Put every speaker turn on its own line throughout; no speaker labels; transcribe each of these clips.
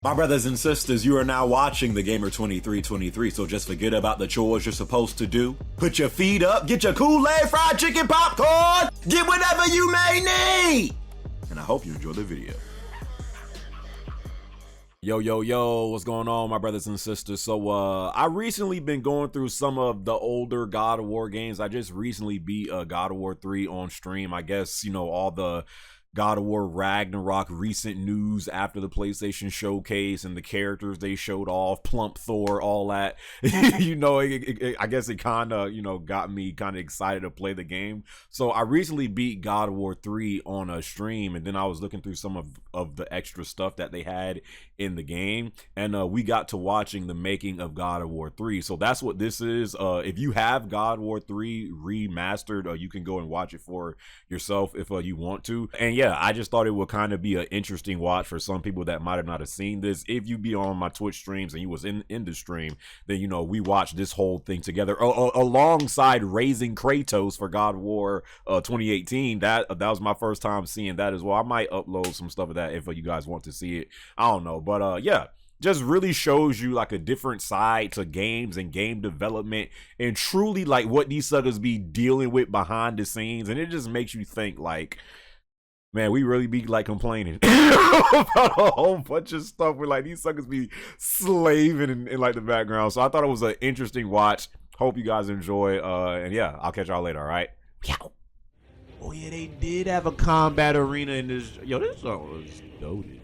My brothers and sisters, you are now watching the Gamer 2323, so just forget about the chores you're supposed to do. Put your feet up, get your Kool-Aid, fried chicken, popcorn, get whatever you may need! And I hope you enjoy the video. Yo, what's going on, my brothers and sisters? So, I recently been going through some of the older God of War games. I just recently beat God of War 3 on stream. I guess, you know, all the God of War Ragnarok recent news after the PlayStation Showcase and the characters they showed off, Plump Thor, all that. You know, I guess it kind of, you know, got me kind of excited to play the game. So I recently beat God of War 3 on a stream, and then I was looking through some of the extra stuff that they had in the game, and we got to watching the making of God of War 3. So that's what this is. If you have God of War 3 remastered, you can go and watch it for yourself if you want to. And yeah, I just thought it would kind of be an interesting watch for some people that might have not have seen this. If you be on my Twitch streams and you was in the stream, then, you know, we watched this whole thing together alongside raising Kratos for God of War 2018. That was my first time seeing that as well. I might upload some stuff of that if you guys want to see it. I don't know, but yeah, just really shows you like a different side to games and game development and truly like what these suckers be dealing with behind the scenes. And it just makes you think like, man, we really be like complaining about a whole bunch of stuff where like these suckers be slaving in like the background. So I thought it was an interesting watch. Hope you guys enjoy. And yeah, I'll catch y'all later. All right. Oh yeah, they did have a combat arena in this. Yo, this song was loaded.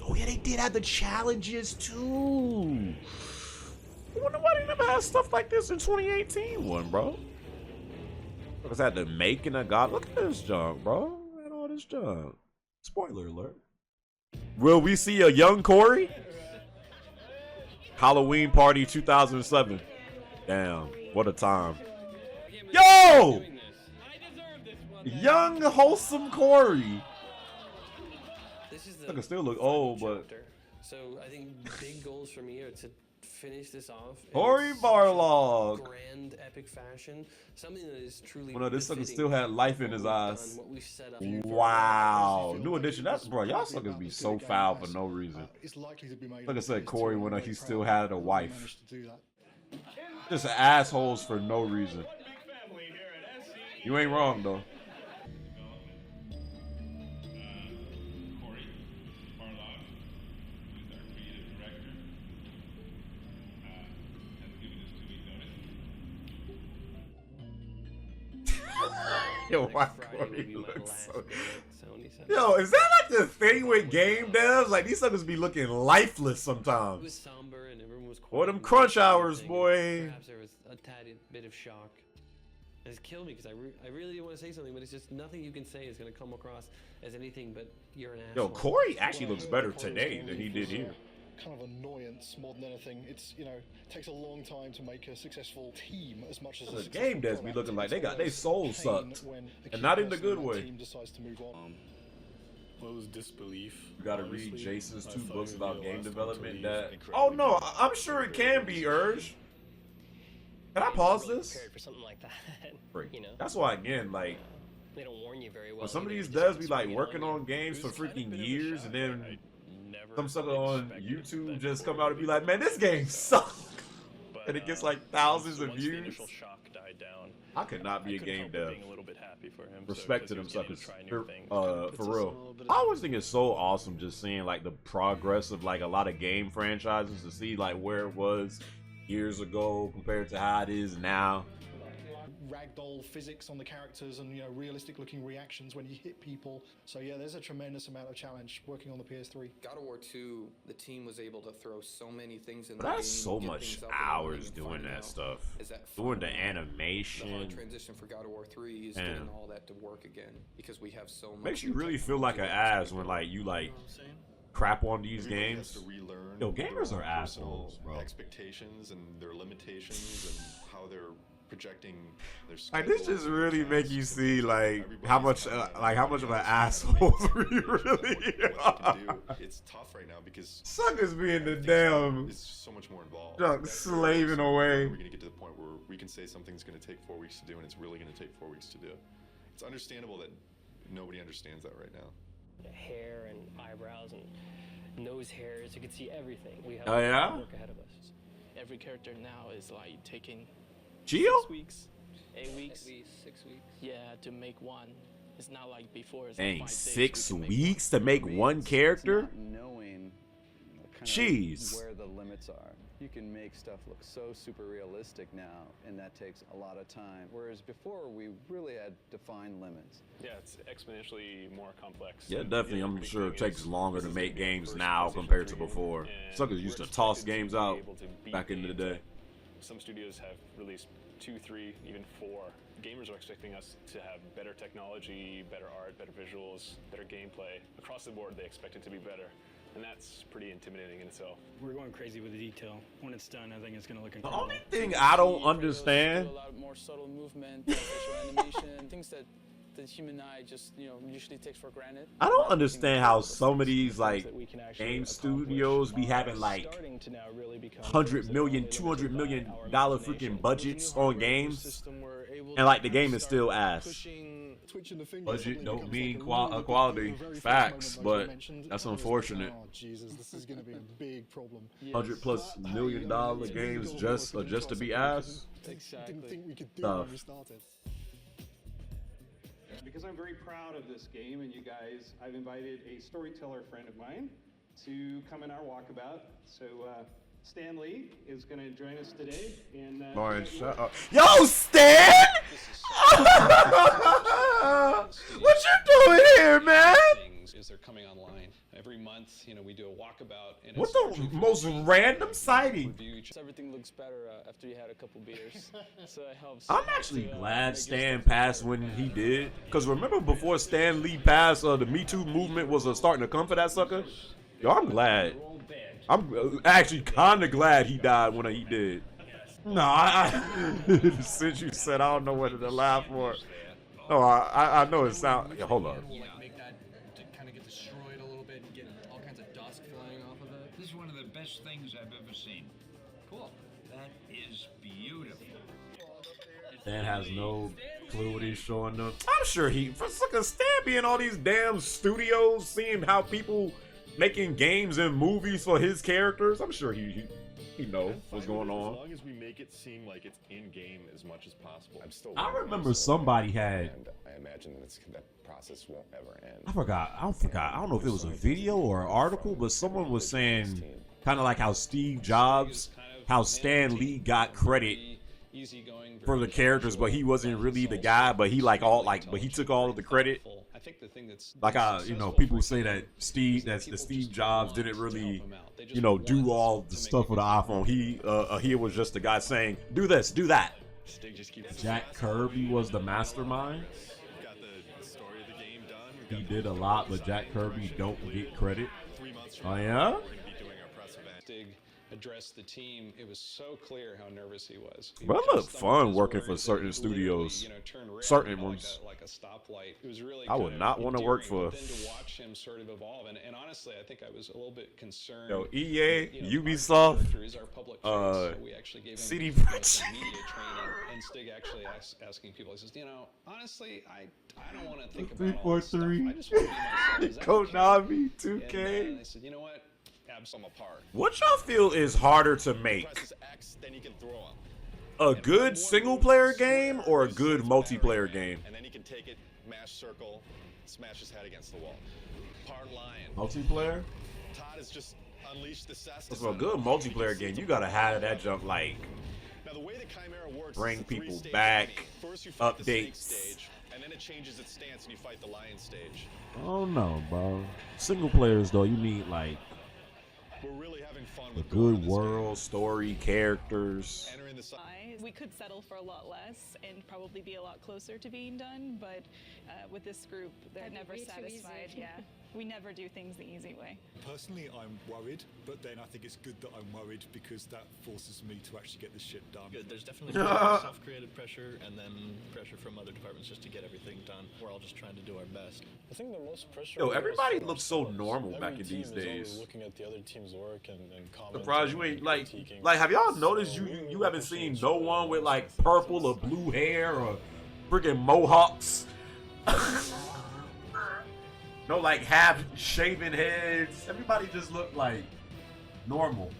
Oh yeah, they did have the challenges too. I wonder why they never had stuff like this in 2018 one, bro. Because at the making of God, look at this junk, bro. Look at all this junk. Spoiler alert. Will we see a young CORY? Halloween Party 2007. Damn, what a time. Yo! Young, wholesome CORY. I can still look old, but
so I think big goals for me are to finish this off.
CORY BARLOG.
Grand epic fashion. Something that is truly.
Well, no, this sucker still had life in his eyes. Wow. New edition. That's, bro, y'all suckers be so foul for no reason. Like I said, CORY when he still had a wife. Just assholes for no reason. You ain't wrong, though. Yo, why CORY looks so... Yo, is that like the thing with game devs? Like, these suckers be looking lifeless sometimes. Or them crunch hours, boy.
Perhaps there was a tiny bit of shock. It's killed me because I really didn't want to say something, but it's just nothing you can say is going to come across as anything but you're an asshole.
Yo, CORY actually looks better today than he did here.
Kind of annoyance more than anything. It's, you know, takes a long time to make a successful team as much as
the game devs be looking like they got their souls sucked, and not in the good way.
Team decides to move on.
Well, it was disbelief.
You gotta read Jason's 2 books about game development. That oh no, I'm sure it can be urged. Can I pause this?
For something like that,
you know? That's why again, like,
they don't warn you very well.
Some of these devs be like working on games for freaking years, and then some sucker on YouTube just come out and be like, man, this game sucks. And it gets like thousands of views. I could not be a game dev. Respect to them suckers. For real. I always think it's so awesome just seeing like the progress of like a lot of game franchises, to see like where it was years ago compared to how it is now.
Ragdoll physics on the characters and, you know, realistic looking reactions when you hit people. So yeah, there's a tremendous amount of challenge working on the PS3.
God of War 2, the team was able to throw so many things in the
game. That's so
get
much hours doing that stuff. Doing the animation.
The hard transition for God of War 3 is getting all that to work again because we have so much.
Makes you really feel like an ass when like you like crap on these games. Yo, gamers are assholes, bro.
Expectations and their limitations and how they're projecting their
like this just really make you see like how much of an asshole we really are.
It's tough right now because
suckers being the damn
it's so much more involved.
Drunk slaving away.
We're gonna get to the point where we can say something's gonna take 4 weeks to do, and it's really gonna take 4 weeks to do. It's understandable that nobody understands that right now.
hair and eyebrows and nose hairs. You can see everything. We have
Oh, yeah?
work ahead of us.
Every character now is like taking
Gio?
6 weeks, 8 weeks.
At least 6 weeks.
Yeah, to make one. It's not like before. It's
Dang,
like 5 days
6
we can make
weeks to make one character?
It's not knowing kind
Jeez.
of where the limits are. You can make stuff look so super realistic now, and that takes a lot of time. Whereas before, we really had defined limits.
Yeah, it's exponentially more complex.
Yeah,
And,
definitely.
you know,
I'm
big
sure
thing
it takes
is
longer
this
to
is
make
gonna be the
games
first
now
PlayStation
compared to
3
before.
and
Suckers used to
we're
toss
expected
games
to be
out
able to beat
back in the
games
day.
that some studios have released 2, 3, even 4. Gamers are expecting us to have better technology, better art, better visuals, better gameplay. Across the board, they expect it to be better. And that's pretty intimidating in itself.
We're going crazy with the detail. When it's done, I think it's going to look
The
incredible.
only thing I don't understand,
Do a lot more subtle movement, facial animation, things that the human eye just, you know, usually takes for granted.
I don't understand how some of these like
that we can actually
game
accomplish
studios be
are
having like
starting to now really become
100
things that
million,
are only
200
limited by
million
our
dollar
imagination.
freaking budgets
With the new
on
hardware
games,
system, we're able
and
to
like the
kind
game
of
is still
start
ass.
Twitching the finger
Budget
suddenly
don't
becomes
mean
like a really big
quality.
deal. The very first
Facts,
moment, like you
but
mentioned,
that's
I was like,
unfortunate.
oh Jesus, this is going to be a big problem.
100+ million dollar games just to be ass.
Didn't think we could do
Tough.
when we started.
Because I'm very proud of this game and you guys, I've invited a storyteller friend of mine to come in our walkabout. So Stan Lee is going to join us today. And
Lauren, shut up. Yo, Stan! What you doing here, man?
Is they're coming online every month. You know, we do a walkabout. And
What
it's
the most random sighting?
review each
Everything looks better after you had a couple beers, so it helps.
I'm actually
to,
glad
make your
Stan
stuff
passed
better.
when he did. Because remember before Stan Lee passed, the Me Too movement was starting to come for that sucker? Yo, I'm glad. I'm actually kind of glad he died when he did. No, since you said I don't know whether to laugh for. Oh, I know it sound. Yeah, hold on.
Make that kind of get destroyed a little bit and get all kinds of dust flying off of it.
This is one of the best things I've ever seen.
Cool.
That is beautiful.
Stan has no clue what he's showing them. I'm sure for sucker Stan be in all these damn studios, seeing how people making games and movies for his characters. I'm sure he know what's going on.
As long as we make it seem like it's in game as much as possible. I'm still.
I remember somebody had.
And I imagine that process won't ever end.
I forgot. I don't know if it was a video or an article, but someone was saying kind of like how Steve Jobs, how Stan Lee got credit for the characters, but he wasn't really the guy. But he but he took all of the credit.
I think the thing that's
Like people say that Steve Jobs didn't really, do all the stuff with the iPhone. He was just the guy saying, do this, do that. Jack Kirby was the mastermind.
Got the story of the game done.
He did a lot, but Jack Kirby don't get credit. Oh yeah?
We're going to be doing our press event.
STIG addressed the team. It was so clear how nervous he was.
But it looked fun working for certain studios. Certain ones.
Like a stoplight. It was really
I would not want to work for.
Then to watch him sort of evolve, and honestly, I think I was a little bit concerned.
Yo, EA, Ubisoft,
we actually gave him
CD
some
Projekt.
media training, and Stig actually asking people. He says, honestly, I don't want to think about all this stuff. I just want to be myself. Is that okay?"
Konami,
And
2K.
they said, you know what? Absol apart.
What y'all feel is harder to make?
Presses X, then you can throw him.
A good single player game or a good multiplayer game?
And then he can take it, mash circle, smash his head against the wall. Part lion.
Multiplayer?
Todd has just unleashed the Cestus.
For a good multiplayer game, you gotta have that jump like
Now the way the Chimera works
bring
is a
people
three-stage
back,
technique. First you fight the snake
updates.
stage, and then it changes its stance and you fight the lion stage.
Oh no, bro. Single players though, you need like
We're really having fun
a
with going
good
on this
world, story, characters.
game. Entering the
We could settle for a lot less and probably be a lot closer to being done, but with this group, they're
That'd
never
be too
satisfied.
easy.
Yeah, we never do things the easy way.
Personally, I'm worried, but then I think it's good that I'm worried because that forces me to actually get this shit done.
Good. There's definitely self-created pressure and then pressure from other departments just to get everything done. We're all just trying to do our best.
I think the most pressure.
Yo, everybody looks so normal back in these
Every team is
days.
always looking at the other team's work and commenting.
Surprised you ain't
and
like
critiquing.
have y'all noticed you haven't seen no one with like purple or blue hair or freaking mohawks? No, like half shaven heads. Everybody just looked like normal.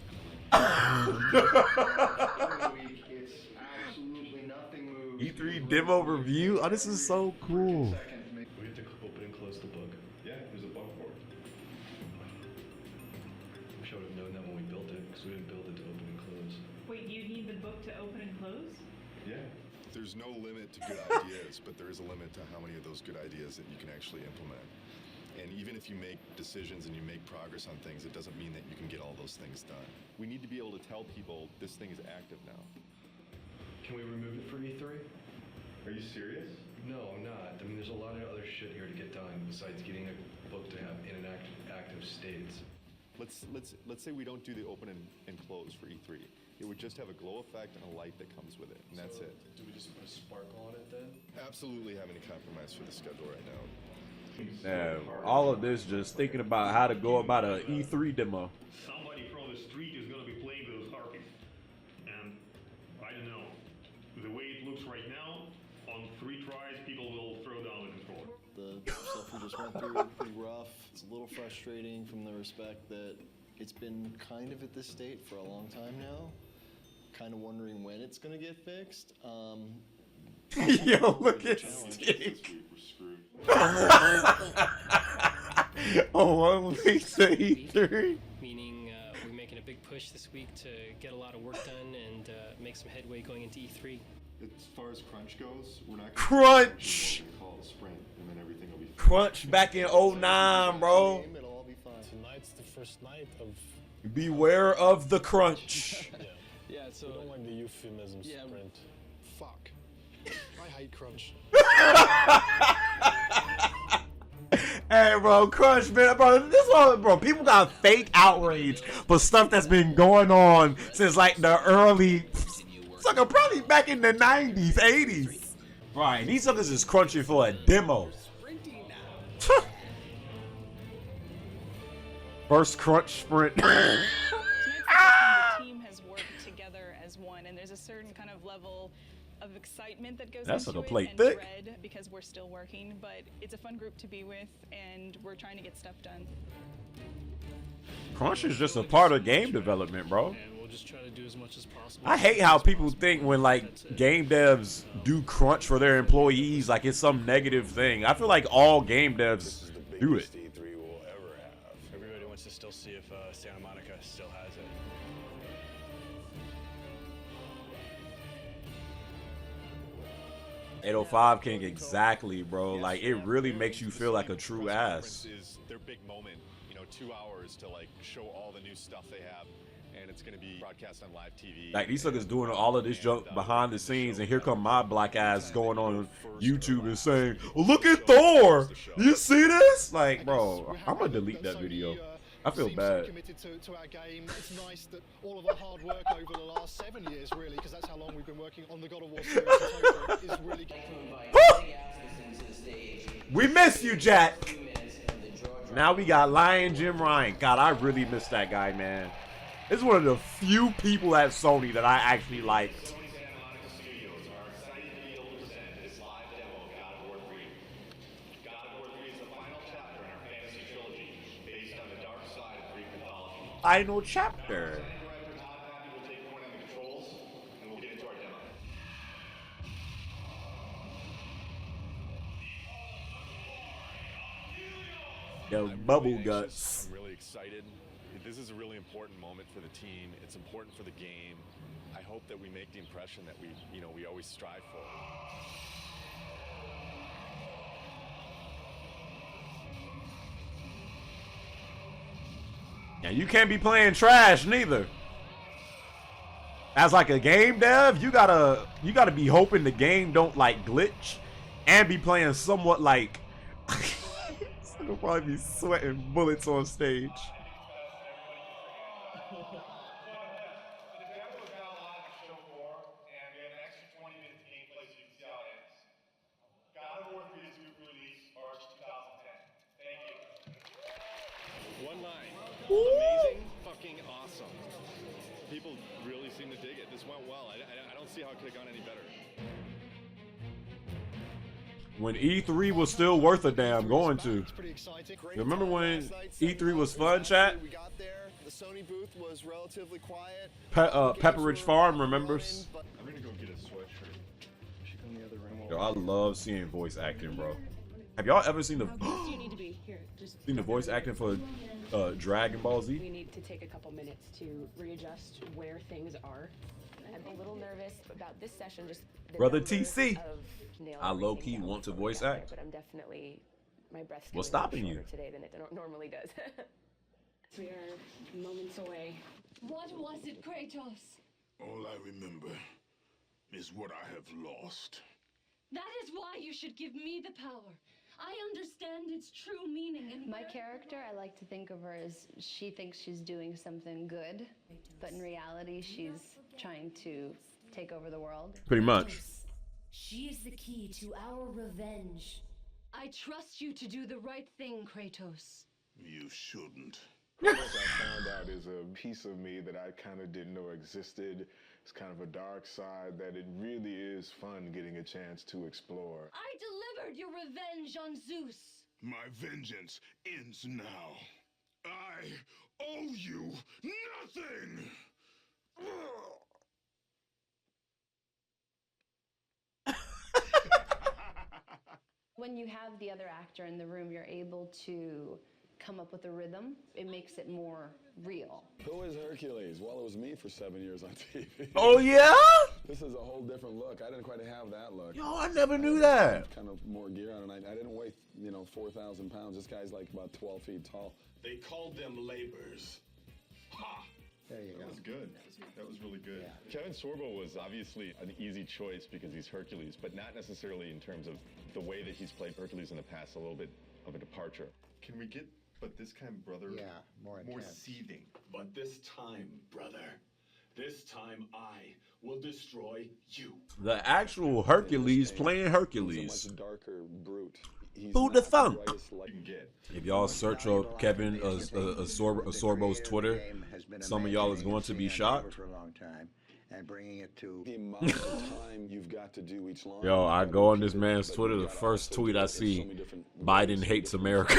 E3 demo review. Oh, this is so cool.
We have to open and close the book. Yeah, there's a book for it. We should have known that when we built it, because we didn't build it to open and close.
Wait, you need the book to open and close?
Yeah.
There's no limit to good ideas, but there is a limit to how many of those good ideas that you can actually implement. And even if you make decisions and you make progress on things, it doesn't mean that you can get all those things done.
We need to be able to tell people this thing is active now. Can we remove it for E3? Are you serious? No, I'm not. I mean, there's a lot of other shit here to get done besides getting a book to have in an active states.
Let's say we don't do the open and close for E3. It would just have a glow effect and a light that comes with it, and that's it.
Do we just put a sparkle on it then?
Absolutely have any compromise for the schedule right now.
Now, all of this just thinking about how to go about a E3 demo.
Somebody from the street is going to be playing those harpies. And I don't know. The way it looks right now, on 3 tries, people will throw down the controller.
The stuff we just went through was pretty rough. It's a little frustrating from the respect that it's been kind of at this state for a long time now. Kind of wondering when it's going to get fixed.
Yo, look at Stig. Oh, one week to E3.
Meaning we're making a big push this week to get a lot of work done and make some headway going into E3.
As far as crunch goes, we're not
Crunch!
We're gonna call it a sprint, and then everything will be fine.
Crunch back in 09, bro.
It'll all be fine.
Tonight's the first night of.
Beware of the crunch.
Yeah, so.
We don't like the euphemism
Yeah.
sprint.
Fuck. I hate crunch.
Hey, bro, crunch, man, bro. This one, bro. People got fake outrage for stuff that's been going on since like the early, sucker, probably back in the 90s, 80s. Right, these suckers is crunching for a demo. First crunch sprint.
The team has worked together as one, and there's a certain kind of level of excitement that goes
That's
into
gonna
it
play
and
thick.
dread because we're still working, but it's a fun group to be with, and we're trying to get stuff done.
Crunch is just a part of game development, bro.
And we'll just try to do as much as possible.
I hate how people think when like game devs do crunch for their employees like it's some negative thing. I feel like all game devs do it.
E3 we'll ever have. Everybody wants to still see if Santa Monica still has it.
.805 King, exactly, bro. Like it really makes you feel like a true ass.
Is their big moment, 2 hours to like show all the new stuff they have, and it's going to be broadcast on live TV.
Like these suckers doing all of this junk behind the scenes, and here come my black ass going on YouTube and saying, "Look at Thor! You see this?" Like, bro, I'm gonna delete that video. I feel bad.
Committed to our game. It's nice that all of our hard work over the last 7 years, really, because that's how long we've been working on the God of War series in total, is really.
We miss you, Jack. Now we got Lion Jim Ryan. God, I really miss that guy, man. This is one of the few people at Sony that I actually liked. Final chapter. Yo, bubble guts.
I'm really excited. This is a really important moment for the team. It's important for the game. I hope that we make the impression that we always strive for.
Yeah, you can't be playing trash neither. As like a game dev, you gotta be hoping the game don't like glitch, and be playing somewhat like. It'll probably be sweating bullets on stage.
One line. Amazing, fucking awesome. People really seem to dig it. This went well. I don't see how it could have gone any better.
When E3 was still worth a damn going to. Remember when E3 was fun, chat?
We got there. The Sony booth was relatively quiet.
Pepperidge Farm remembers.
I'm gonna go get a sweatshirt. She go in the other room.
Yo, I love seeing voice acting, bro. Have y'all ever seen the seen the voice acting for Dragon Ball Z?
We need to take a couple minutes to readjust where things are. I'm a little nervous about this session. Just
Brother TC. I low key want to voice act.
But I'm definitely my breath's
What's stopping you?
today than it normally does. We are moments away.
What was it, Kratos?
All I remember is what I have lost.
That is why you should give me the power. I understand its true meaning. And
my character, I like to think of her as she thinks she's doing something good, but in reality, she's trying to take over the world.
Pretty much.
She is the key to our revenge. I trust you to do the right thing, Kratos.
You shouldn't.
What I found out is a piece of me that I kind of didn't know existed. It's kind of a dark side that it really is fun getting a chance to explore.
I delivered your revenge on Zeus.
My vengeance ends now. I owe you nothing!
When you have the other actor in the room, you're able to come up with a rhythm. It makes it more real.
Who is Hercules? Well, it was me for 7 years on TV.
Oh, yeah?
This is a whole different look. I didn't quite have that look.
Yo, I never knew that.
Kind of more gear on, and I didn't weigh, 4,000 pounds. This guy's like about 12 feet tall.
They called them labors. Ha!
There you go. That was good. That was really good. Yeah. Kevin Sorbo was obviously an easy choice because he's Hercules, but not necessarily in terms of the way that he's played Hercules in the past, a little bit of a departure. Can we get, but this time, brother, more seething.
But this time, brother, this time I will destroy you.
The actual Hercules playing Hercules.
Much darker brute.
Who the thump? If y'all search up Kevin Sorbo's Twitter, some of y'all is going to be shocked.
For a long time, and bringing it to
the amount of time you've got to do each line.
Yo, I go on this man's Twitter. The first tweet I see, Biden hates America.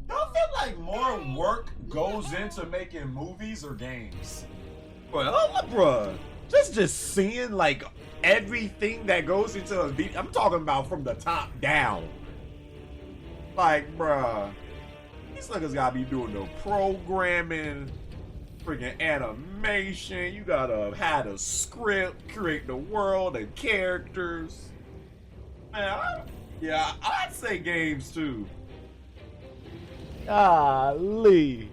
Y'all feel like more work goes into making movies or games? Well, bruh, just seeing like everything that goes into a video. I'm talking about from the top down. Like, bruh, these niggas gotta be doing the programming, freaking animation. You gotta have a script, create the world and characters. Man, I'd say games too. Golly.